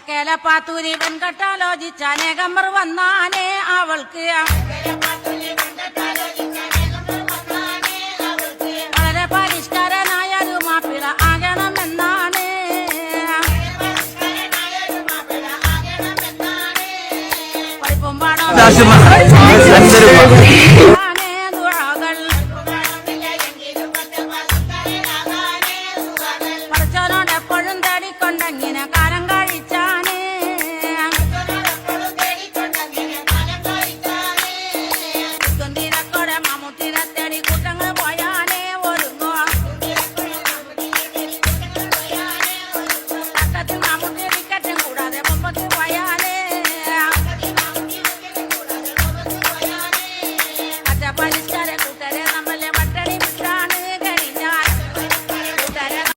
വടക്കേലപ്പാത്തൂരി വെൺകട്ടാലോചിച്ച അനേകമ്മർ വന്നാനേ അവൾക്ക് വളരെ പരിഷ്കാരനായൊരു മാപ്പിള ആകണമെന്നാണ്. പഠിപ്പും പാടം പഠിച്ചവനോട് എപ്പോഴും തേടിക്കൊണ്ടങ്ങിനെ